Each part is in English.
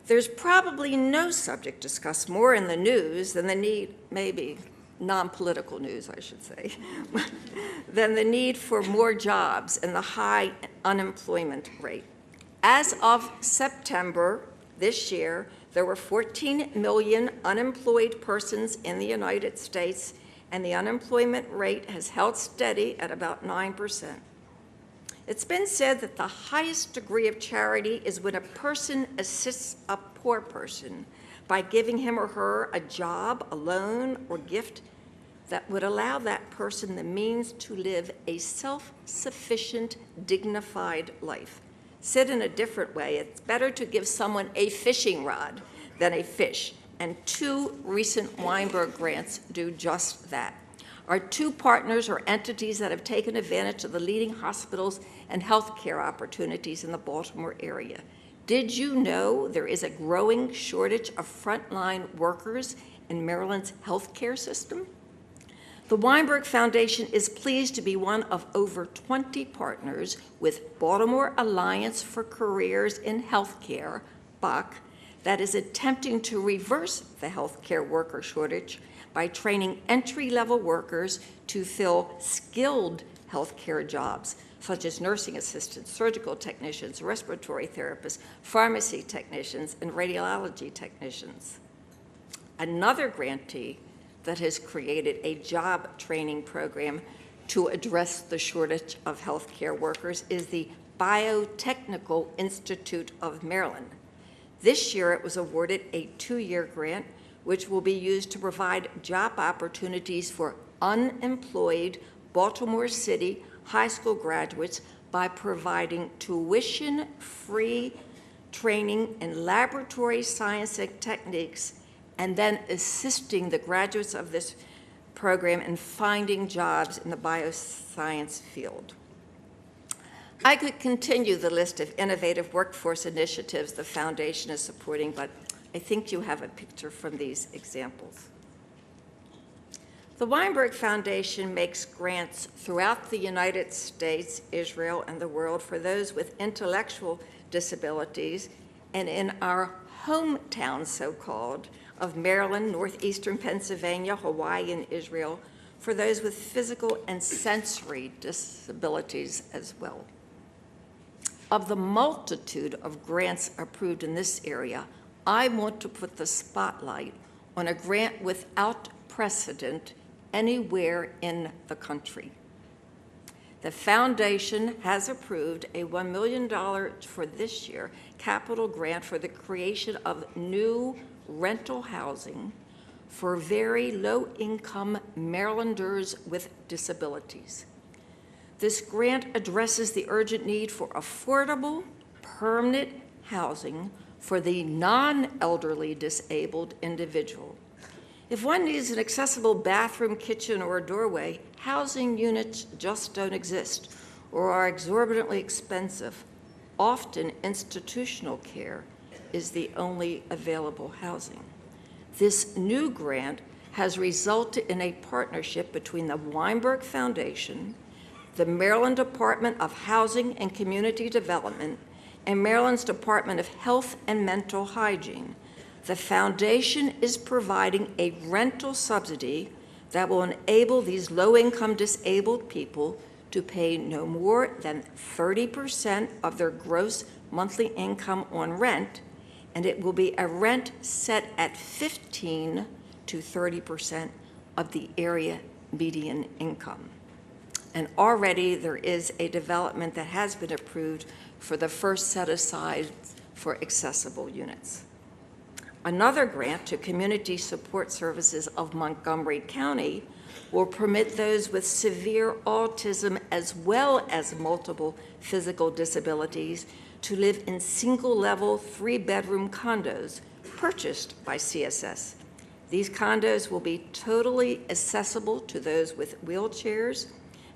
There's probably no subject discussed more in the news than the need, maybe non-political news, I should say, than the need for more jobs and the high unemployment rate. As of September this year, there were 14 million unemployed persons in the United States, and the unemployment rate has held steady at about 9%. It's been said that the highest degree of charity is when a person assists a poor person by giving him or her a job, a loan, or gift that would allow that person the means to live a self-sufficient, dignified life. Said in a different way, it's better to give someone a fishing rod than a fish, and 2 recent Weinberg grants do just that. Our 2 partners are entities that have taken advantage of the leading hospitals and healthcare opportunities in the Baltimore area. Did you know there is a growing shortage of frontline workers in Maryland's healthcare system? The Weinberg Foundation is pleased to be one of over 20 partners with Baltimore Alliance for Careers in Healthcare, BAC, that is attempting to reverse the healthcare worker shortage by training entry-level workers to fill skilled healthcare jobs, such as nursing assistants, surgical technicians, respiratory therapists, pharmacy technicians, and radiology technicians. Another grantee that has created a job training program to address the shortage of healthcare workers is the Biotechnical Institute of Maryland. This year, it was awarded a 2-year grant, which will be used to provide job opportunities for unemployed Baltimore City high school graduates by providing tuition-free training in laboratory science and techniques, and then assisting the graduates of this program in finding jobs in the bioscience field. I could continue the list of innovative workforce initiatives the foundation is supporting, but I think you have a picture from these examples. The Weinberg Foundation makes grants throughout the United States, Israel, and the world for those with intellectual disabilities, and in our hometown, so-called, of Maryland, northeastern Pennsylvania, Hawaii, and Israel, for those with physical and sensory disabilities as well. Of the multitude of grants approved in this area, I want to put the spotlight on a grant without precedent anywhere in the country. The foundation has approved a $1 million for this year capital grant for the creation of new rental housing for very low-income Marylanders with disabilities. This grant addresses the urgent need for affordable, permanent housing for the non-elderly disabled individual. If one needs an accessible bathroom, kitchen, or a doorway, housing units just don't exist or are exorbitantly expensive. Often, institutional care is the only available housing. This new grant has resulted in a partnership between the Weinberg Foundation, the Maryland Department of Housing and Community Development, and Maryland's Department of Health and Mental Hygiene. The foundation is providing a rental subsidy that will enable these low-income disabled people to pay no more than 30% of their gross monthly income on rent, and it will be a rent set at 15 to 30% of the area median income. And already there is a development that has been approved for the first set aside for accessible units. Another grant to Community Support Services of Montgomery County will permit those with severe autism as well as multiple physical disabilities to live in single-level, 3-bedroom condos purchased by CSS. These condos will be totally accessible to those with wheelchairs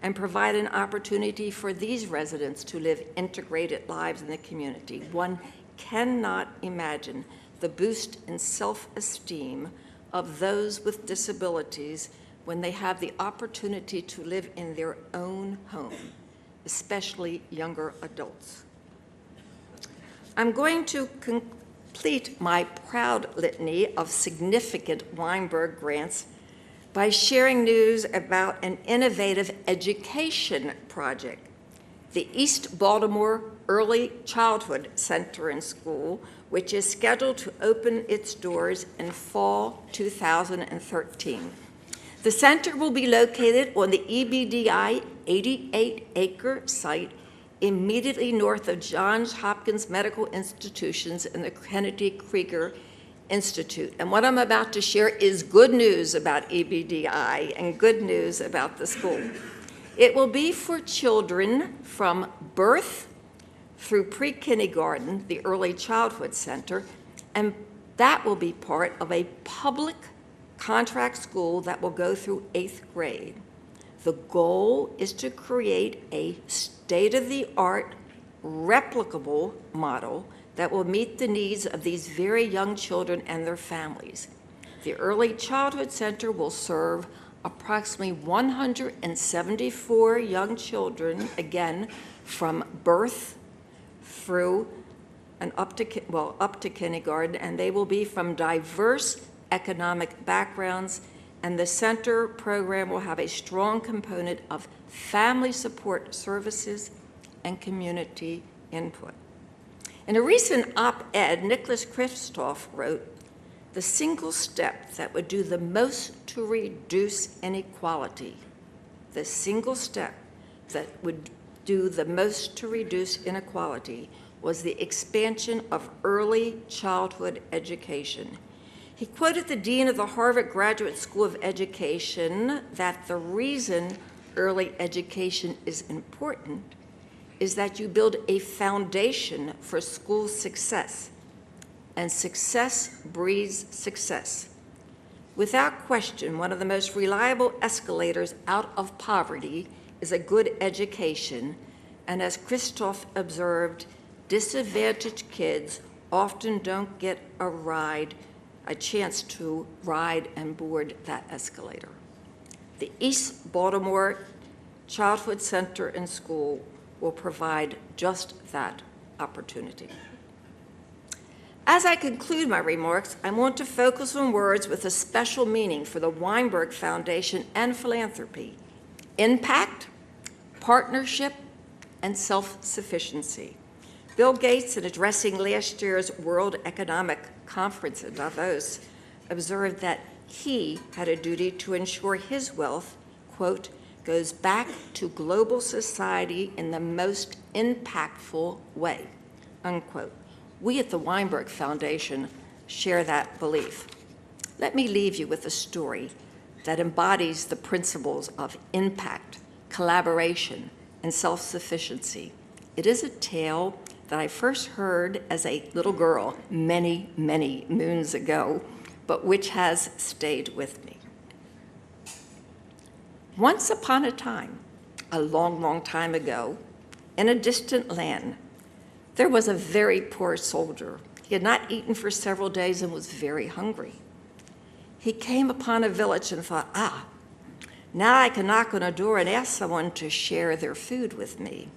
and provide an opportunity for these residents to live integrated lives in the community. One cannot imagine the boost in self-esteem of those with disabilities when they have the opportunity to live in their own home, especially younger adults. I'm going to complete my proud litany of significant Weinberg grants by sharing news about an innovative education project, the East Baltimore Early Childhood Center and School, which is scheduled to open its doors in fall 2013. The center will be located on the EBDI 88-acre site immediately north of Johns Hopkins Medical Institutions and the Kennedy Krieger Institute. And what I'm about to share is good news about EBDI and good news about the school. It will be for children from birth through pre-kindergarten, the Early Childhood Center, and that will be part of a public contract school that will go through 8th grade. The goal is to create a state-of-the-art, replicable model that will meet the needs of these very young children and their families. The Early Childhood Center will serve approximately 174 young children, again, from birth through and up to kindergarten, and they will be from diverse economic backgrounds, and the center program will have a strong component of family support services and community input. In a recent op-ed, Nicholas Kristof wrote, "The single step that would do the most to reduce inequality, the single step that would do the most to reduce inequality was the expansion of early childhood education." He quoted the dean of the Harvard Graduate School of Education that the reason early education is important is that you build a foundation for school success, and success breeds success. Without question, one of the most reliable escalators out of poverty is a good education, and as Kristof observed, disadvantaged kids often don't get a chance to ride and board that escalator. The East Baltimore Childhood Center and School will provide just that opportunity. As I conclude my remarks, I want to focus on words with a special meaning for the Weinberg Foundation and philanthropy: impact, partnership, and self-sufficiency. Bill Gates, in addressing last year's World Economic Conference in Davos, observed that he had a duty to ensure his wealth, quote, goes back to global society in the most impactful way, unquote. We at the Weinberg Foundation share that belief. Let me leave you with a story that embodies the principles of impact, collaboration, and self-sufficiency. It is a tale that I first heard as a little girl many, many moons ago, but which has stayed with me. Once upon a time, a long, long time ago, in a distant land, there was a very poor soldier. He had not eaten for several days and was very hungry. He came upon a village and thought, now I can knock on a door and ask someone to share their food with me.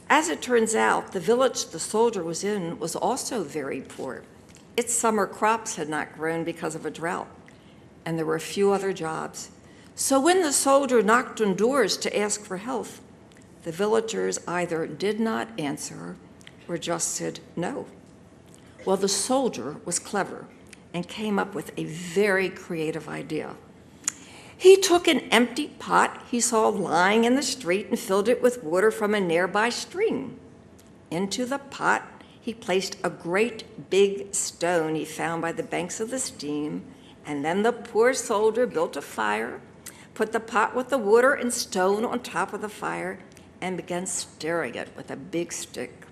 As it turns out, the village the soldier was in was also very poor. Its summer crops had not grown because of a drought, and there were few other jobs. So when the soldier knocked on doors to ask for help, the villagers either did not answer or just said no. Well, the soldier was clever and came up with a very creative idea. He took an empty pot he saw lying in the street and filled it with water from a nearby stream. Into the pot, he placed a great big stone he found by the banks of the stream, and then the poor soldier built a fire, put the pot with the water and stone on top of the fire, and began stirring it with a big stick.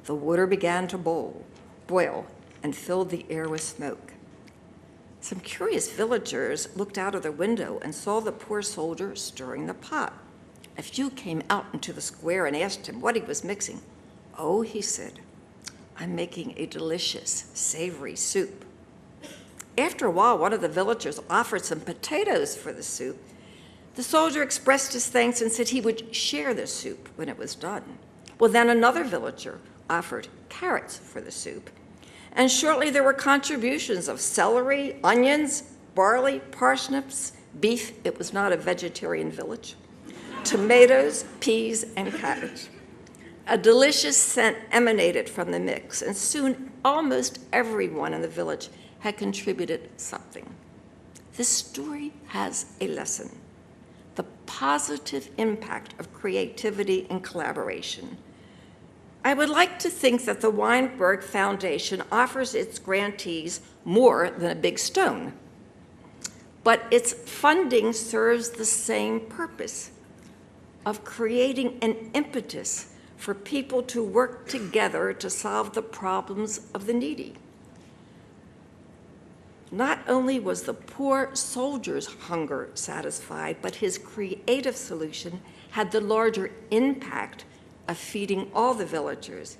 The water began to boil, and filled the air with smoke. Some curious villagers looked out of their window and saw the poor soldier stirring the pot. A few came out into the square and asked him what he was mixing. "Oh," he said, "I'm making a delicious, savory soup." After a while, one of the villagers offered some potatoes for the soup. The soldier expressed his thanks and said he would share the soup when it was done. Well, then another villager offered carrots for the soup. And shortly there were contributions of celery, onions, barley, parsnips, beef, it was not a vegetarian village, tomatoes, peas, and cabbage. A delicious scent emanated from the mix, and soon almost everyone in the village had contributed something. This story has a lesson: the positive impact of creativity and collaboration. I would like to think that the Weinberg Foundation offers its grantees more than a big stone, but its funding serves the same purpose of creating an impetus for people to work together to solve the problems of the needy. Not only was the poor soldier's hunger satisfied, but his creative solution had the larger impact of feeding all the villagers.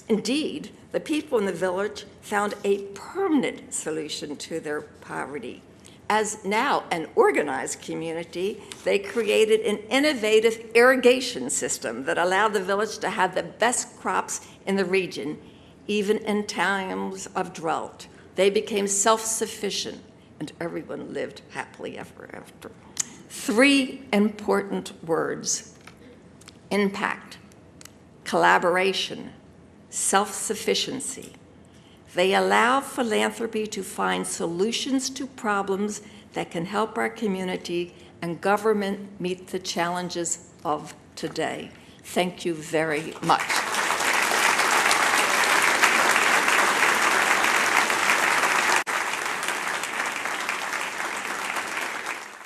Indeed, the people in the village found a permanent solution to their poverty. As now an organized community, they created an innovative irrigation system that allowed the village to have the best crops in the region, even in times of drought. They became self-sufficient, and everyone lived happily ever after. 3 important words: impact, collaboration, self-sufficiency. They allow philanthropy to find solutions to problems that can help our community and government meet the challenges of today. Thank you very much.